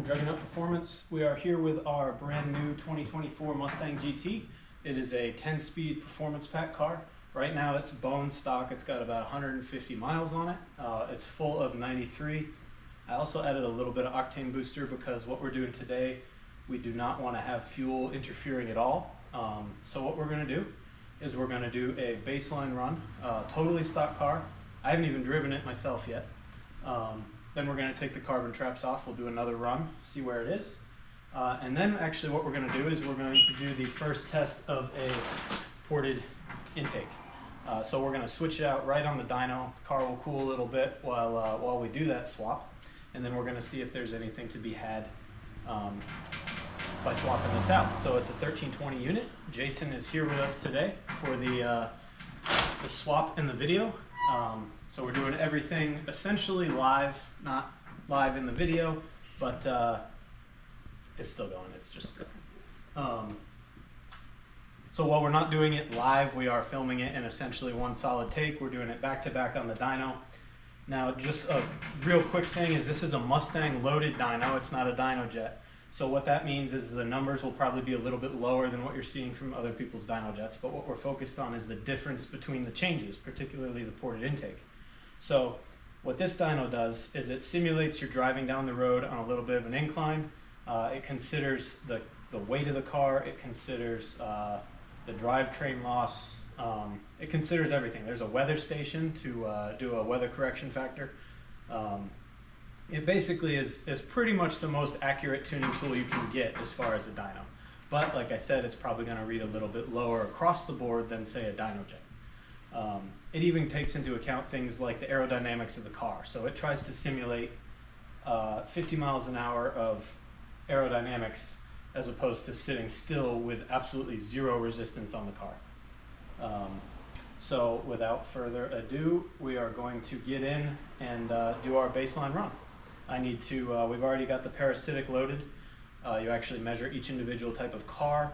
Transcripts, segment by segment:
from Jugking Up Performance. We are here with our brand new 2024 Mustang GT. It is a 10-speed performance pack car. Right now it's bone stock. It's got about 150 miles on it. It's full of 93. I also added a little bit of octane booster because what we're doing today, we do not want to have fuel interfering at all. So what we're going to do is we're going to do a baseline run, totally stock car. I haven't even driven it myself yet. Then we're going to take the carbon traps off. We'll do another run, see where it is. And then actually what we're going to do is we're going to do the first test of a ported intake. So we're going to switch it out right on the dyno. The car will cool a little bit while we do that swap. And then we're going to see if there's anything to be had by swapping this out. So it's a 1320 unit. Jason is here with us today for the swap and the video. So we're doing everything essentially live, not live in the video, but it's still going. It's just so while we're not doing it live, we are filming it in essentially one solid take. We're doing it back to back on the dyno. Now, just a real quick thing is this is a Mustang loaded dyno. It's not a dyno jet. So what that means is the numbers will probably be a little bit lower than what you're seeing from other people's dyno jets. But what we're focused on is the difference between the changes, particularly the ported intake. So what this dyno does is it simulates you're driving down the road on a little bit of an incline. It considers the weight of the car. It considers the drivetrain loss. It considers everything. There's a weather station to do a weather correction factor. It basically is pretty much the most accurate tuning tool you can get as far as a dyno. But like I said, it's probably going to read a little bit lower across the board than, say, a dyno jet. It even takes into account things like the aerodynamics of the car. So it tries to simulate 50 miles an hour of aerodynamics as opposed to sitting still with absolutely zero resistance on the car. So without further ado, we are going to get in and do our baseline run. I need to, we've already got the parasitic loaded. You actually measure each individual type of car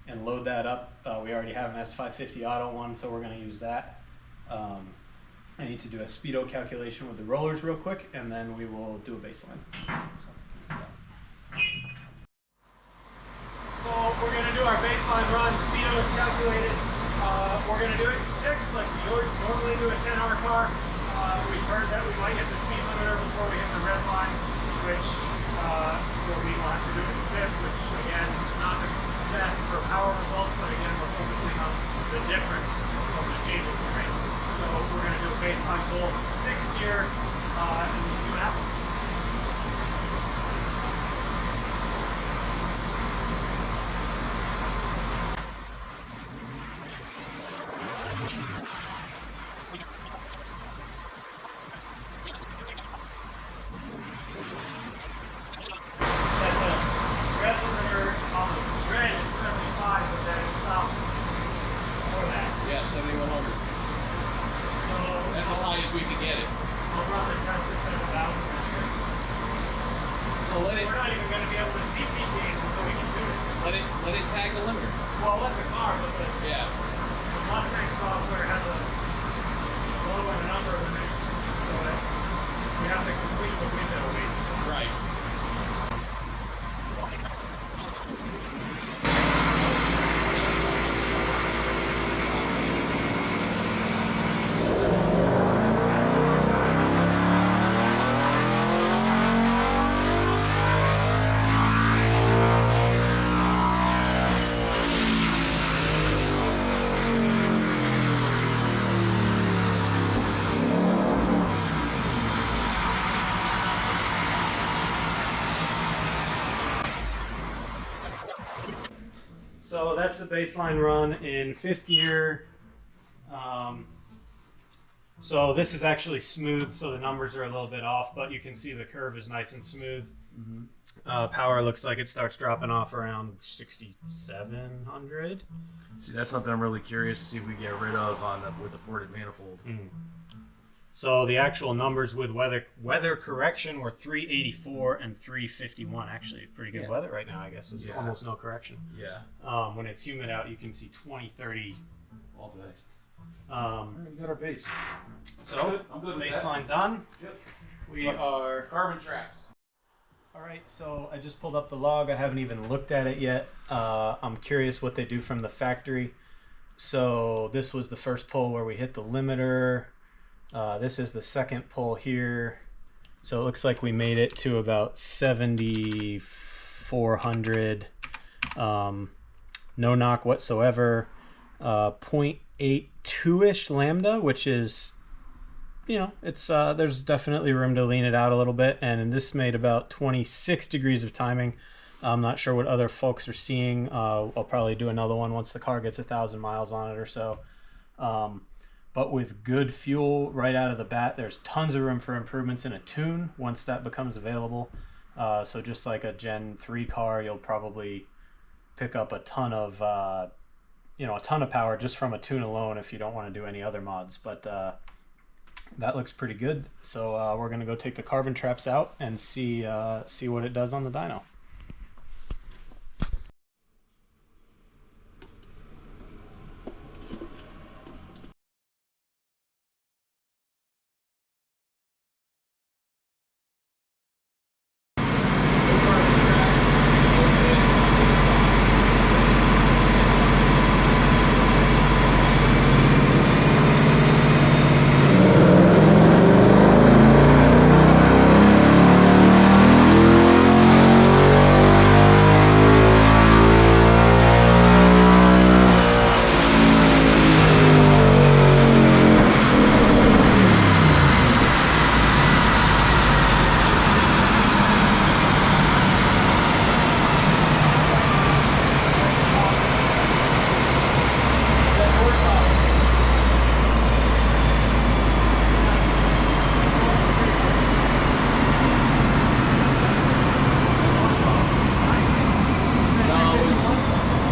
and load that up. We already have an S650 auto one, so we're going to use that. I need to do a speedo calculation with the rollers real quick, and then we will do a baseline. So we're going to do our baseline run. Speedo is calculated. We're going to do it in 6 like we normally do a 10-hour car. We've heard that we might hit the speed limiter before we hit the red line, which we will have to do it in 5th, which again, not the best for power results, but again, we're focusing on the difference of the changes we made. So we're going to do a baseline pull, 6th gear, and we'll see what happens. Yeah, 7100. So that's as high as we can get it. I'll probably test this at 1,000. Well, We're not even going to be able to see peak gains until we can tune it. Let it tag the limiter. Well, I'll let the car, but the Mustang software has a low and a number limit, so we have to complete the window basically. Right. So that's the baseline run in 5th gear. So this is actually smooth, so the numbers are a little bit off, but you can see the curve is nice and smooth. Power looks like it starts dropping off around 6,700. See, that's something I'm really curious to see if we get rid of with the ported manifold. So the actual numbers with weather correction were 384 and 351. Actually, pretty good weather right now, I guess. There's almost no correction. Yeah. When it's humid out, you can see 20, 30 all day. We got our base. So, I'm good with baseline that. done. Yep. We are Carbon traps. All right, so I just pulled up the log. I haven't even looked at it yet. I'm curious what they do from the factory. So this was the first pull where we hit the limiter. This is the second pull here. So it looks like we made it to about 7,400. No knock whatsoever. 0.82-ish lambda, which is, you know, it's there's definitely room to lean it out a little bit. And this made about 26 degrees of timing. I'm not sure what other folks are seeing. I'll probably do another one once the car gets 1,000 miles on it or so. But with good fuel right out of the bat, there's tons of room for improvements in a tune once that becomes available. So just like a Gen 3 car, you'll probably pick up a ton of power just from a tune alone if you don't want to do any other mods. But that looks pretty good. So we're going to go take the carbon traps out and see what it does on the dyno.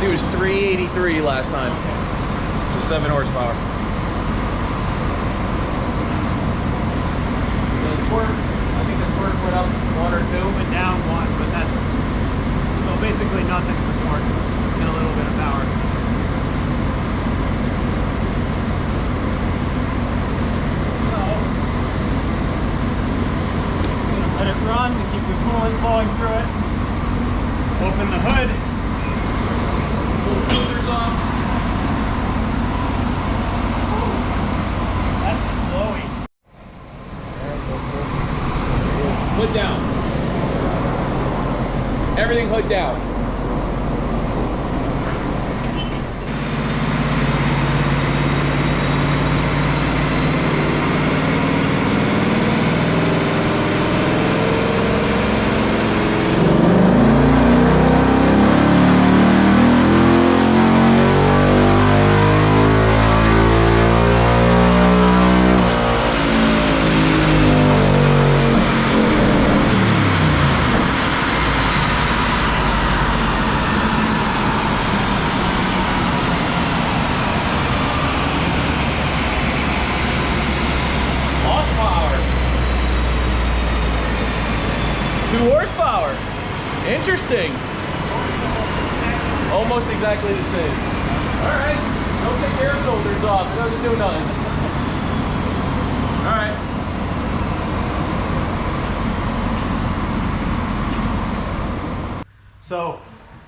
It was 383 last time. So 7 horsepower. The torque, I think the torque went up 1 or 2. Went down 1, but that's so basically nothing for torque and a little bit of power. So I'm gonna let it run to keep the coolant flowing through it. Open the hood. Pull the filters off. That's slowy. Hood down. Everything hood down. Interesting. Almost exactly the same. Alright. Don't take air filters off. It doesn't do nothing. Alright. So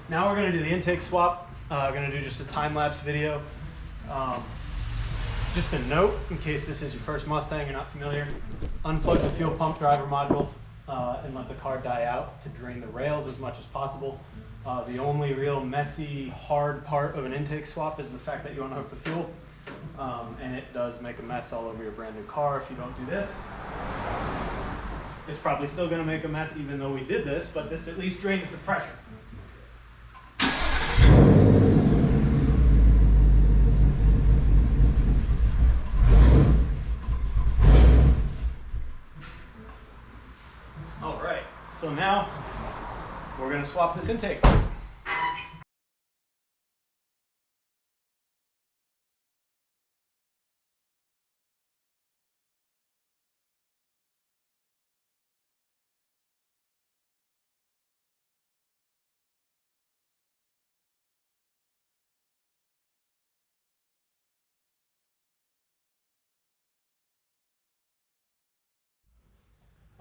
now we're going to do the intake swap. Going to do just a time-lapse video. Just a note, in case this is your first Mustang, you're not familiar, unplug the fuel pump driver module and let the car die out to drain the rails as much as possible. The only real messy, hard part of an intake swap is the fact that you unhook the fuel, and it does make a mess all over your brand new car if you don't do this. It's probably still going to make a mess even though we did this, but this at least drains the pressure. All right, so now we're going to swap this intake.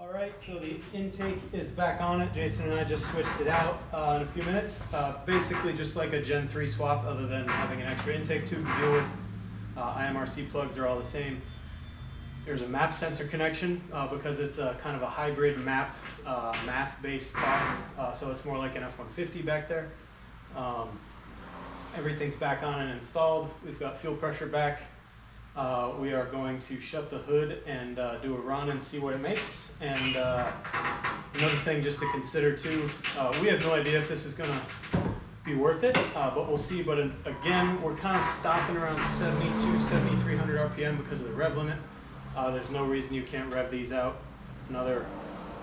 All right, so the intake is back on it. Jason and I just switched it out in a few minutes. Basically just like a Gen 3 swap, other than having an extra intake tube to deal with. IMRC plugs are all the same. There's a map sensor connection because it's a kind of a hybrid MAF-based car, so it's more like an F-150 back there. Everything's back on and installed. We've got fuel pressure back. We are going to shut the hood and do a run and see what it makes. And another thing just to consider too, we have no idea if this is gonna be worth it, but we'll see. But again, we're kind of stopping around 7,300 RPM because of the rev limit. There's no reason you can't rev these out another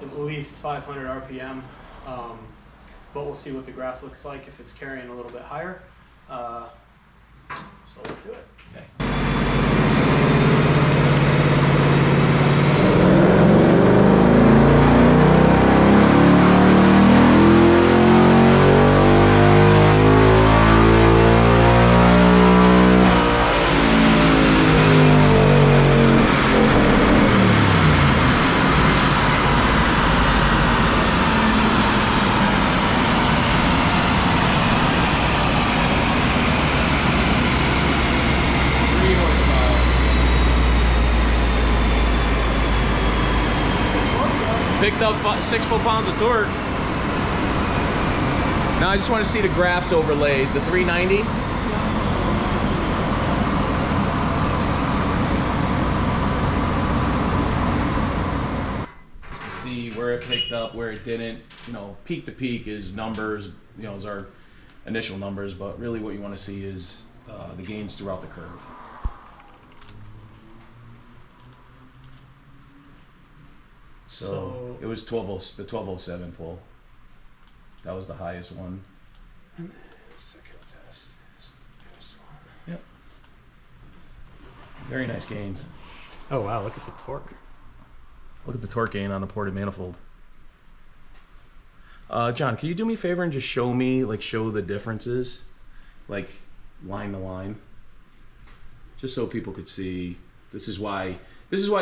at least 500 RPM. But we'll see what the graph looks like if it's carrying a little bit higher. So let's do it. Okay. Picked up 6 foot-pounds of torque. Now I just want to see the graphs overlaid. The 390. Just to see where it picked up, where it didn't. You know, peak to peak is numbers. You know, is our initial numbers, but really what you want to see is the gains throughout the curve. So it was the 1207 pull. That was the highest one. And second test is the best one. Yep. Very nice gains. Oh wow, look at the torque. Look at the torque gain on the ported manifold. John, can you do me a favor and just show the differences, like line to line, just so people could see. This is why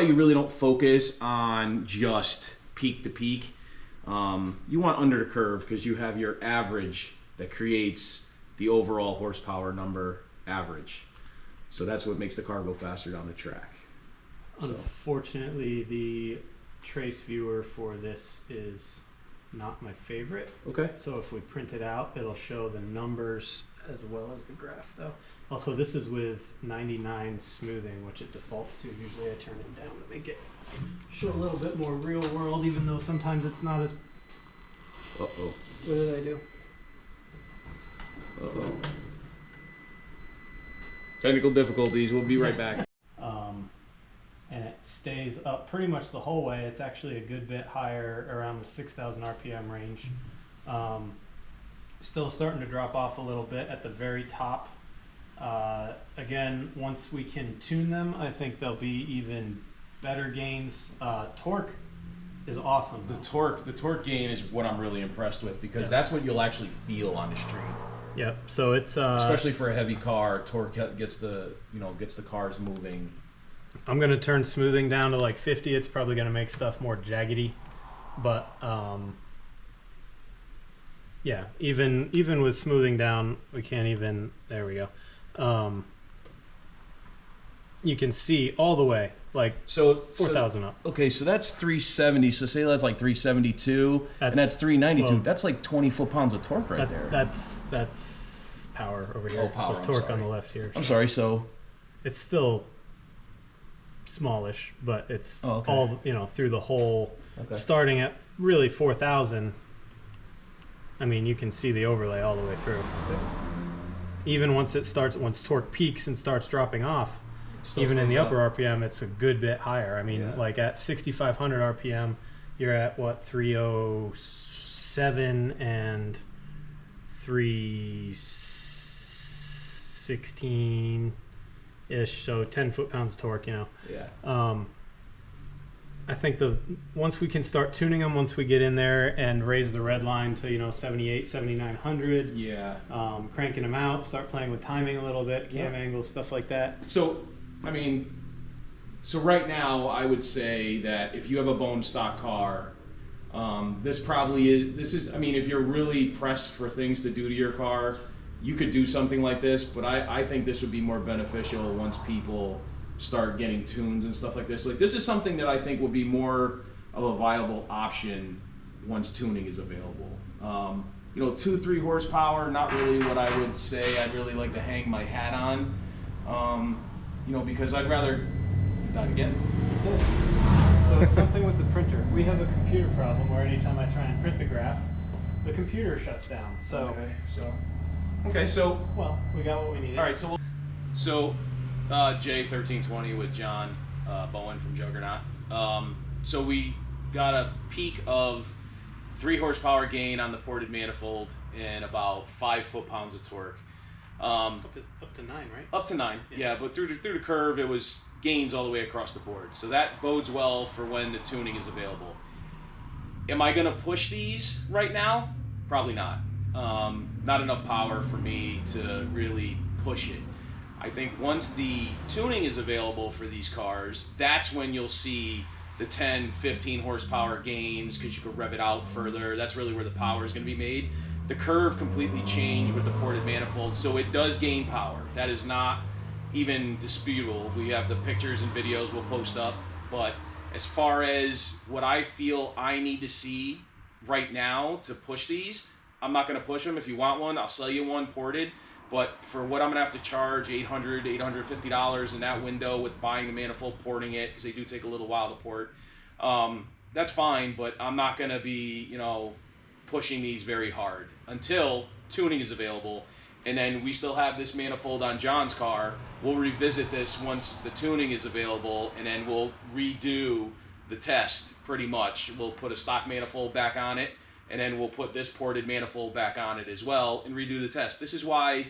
you really don't focus on just peak to peak. You want under the curve because you have your average that creates the overall horsepower number average. So that's what makes the car go faster down the track. Unfortunately, the trace viewer for this is not my favorite. Okay. So if we print it out, it'll show the numbers as well as the graph though. Also, this is with 99 smoothing, which it defaults to. Usually I turn it down to make it show a little bit more real world, even though sometimes it's not as... Uh-oh. What did I do? Uh-oh. Technical difficulties. We'll be right back. And it stays up pretty much the whole way. It's actually a good bit higher, around the 6,000 RPM range. Still starting to drop off a little bit at the very top. Again, once we can tune them, I think there'll be even better gains. Torque is awesome. The torque gain is what I'm really impressed with because that's what you'll actually feel on the street. Yep. So it's especially for a heavy car, torque gets the cars moving. I'm gonna turn smoothing down to like 50. It's probably gonna make stuff more jaggedy, but yeah, even with smoothing down, we can't even. There we go. You can see all the way, like 4,000 up. Okay, so that's 370. So say that's like 372, and that's 392. Well, that's like 20 foot-pounds of torque right there. That's power over here. Oh, power. So torque on the left here. I'm sorry. So it's still smallish, but it's all through the whole. Okay. Starting at really 4,000. I mean, you can see the overlay all the way through. Okay. Even once torque peaks and starts dropping off, even in the upper RPM, it's a good bit higher. I mean, like at 6,500 RPM, you're at what, 307 and 316-ish, so 10 foot-pounds torque, Yeah. I think once we can start tuning them, once we get in there and raise the red line to 78, 7,900. Cranking them out, start playing with timing a little bit, cam angles, stuff like that. So, I mean, So right now, I would say that if you have a bone stock car, this probably is. This is. I mean, if you're really pressed for things to do to your car, you could do something like this. But I think this would be more beneficial once people start getting tunes and stuff like this. Like this is something that I think will be more of a viable option once tuning is available. 2-3 horsepower, not really what I would say I'd really like to hang my hat on. Because I'd rather. Done again. So it's something with the printer. We have a computer problem where anytime I try and print the graph, the computer shuts down. So well, we got what we needed. All right, so J1320 with John Bowen from Juggernaut. So we got a peak of 3 horsepower gain on the ported manifold and about 5 foot-pounds of torque. Up to 9, right? Up to 9, yeah. But through the curve, it was gains all the way across the board. So that bodes well for when the tuning is available. Am I going to push these right now? Probably not. Not enough power for me to really push it. I think once the tuning is available for these cars, that's when you'll see the 10, 15 horsepower gains because you can rev it out further. That's really where the power is going to be made. The curve completely changed with the ported manifold, so it does gain power. That is not even disputable. We have the pictures and videos we'll post up, but as far as what I feel I need to see right now to push these, I'm not going to push them. If you want one, I'll sell you one ported, but for what I'm going to have to charge $800, $850 in that window with buying the manifold, porting it, because they do take a little while to port, that's fine, but I'm not going to be, pushing these very hard until tuning is available. And then we still have this manifold on John's car. We'll revisit this once the tuning is available, and then we'll redo the test pretty much. We'll put a stock manifold back on it, and then we'll put this ported manifold back on it as well and redo the test. This is why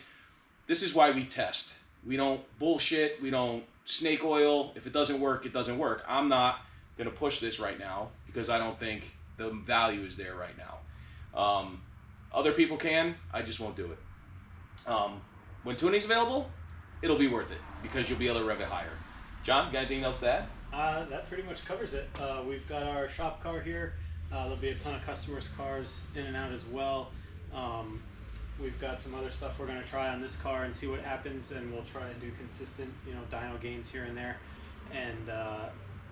we test. We don't bullshit. We don't snake oil. If it doesn't work, it doesn't work. I'm not going to push this right now because I don't think the value is there right now. Other people can. I just won't do it. When tuning's available, it'll be worth it because you'll be able to rev it higher. John, got anything else to add? That pretty much covers it. We've got our shop car here. There'll be a ton of customers' cars in and out as well. We've got some other stuff we're going to try on this car and see what happens, and we'll try and do consistent, dyno gains here and there. And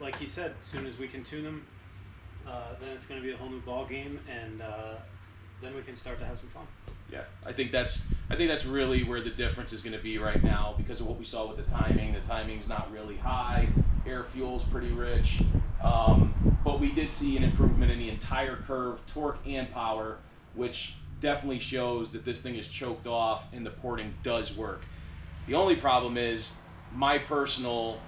like he said, as soon as we can tune them, then it's going to be a whole new ball game, and then we can start to have some fun. Yeah, I think that's really where the difference is going to be right now because of what we saw with the timing. The timing's not really high. Air fuel's pretty rich. But we did see an improvement in the entire curve, torque and power, which definitely shows that this thing is choked off and the porting does work. The only problem is my personal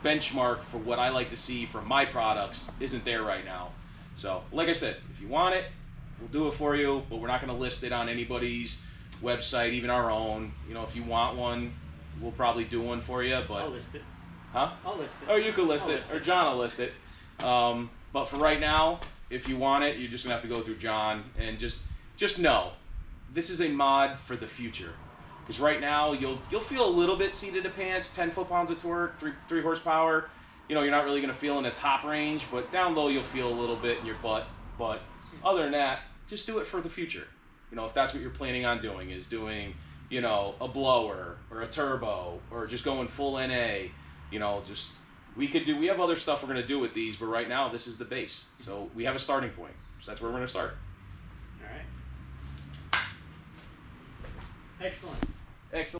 benchmark for what I like to see from my products isn't there right now. So, like I said, if you want it, we'll do it for you, but we're not going to list it on anybody's website, even our own. If you want one, we'll probably do one for you. But I'll list it. Huh? I'll list it. Or you could list it, or John will list it. But for right now, if you want it, you're just going to have to go through John and just know this is a mod for the future. Because right now, you'll feel a little bit seat of the pants, 10 foot-pounds of torque, 3 horsepower. You're not really going to feel in the top range, but down low, you'll feel a little bit in your butt. But other than that, just do it for the future. If that's what you're planning on doing, is doing, a blower or a turbo or just going full NA, we have other stuff we're going to do with these, but right now this is the base. So we have a starting point. So that's where we're going to start. All right. Excellent. Excellent.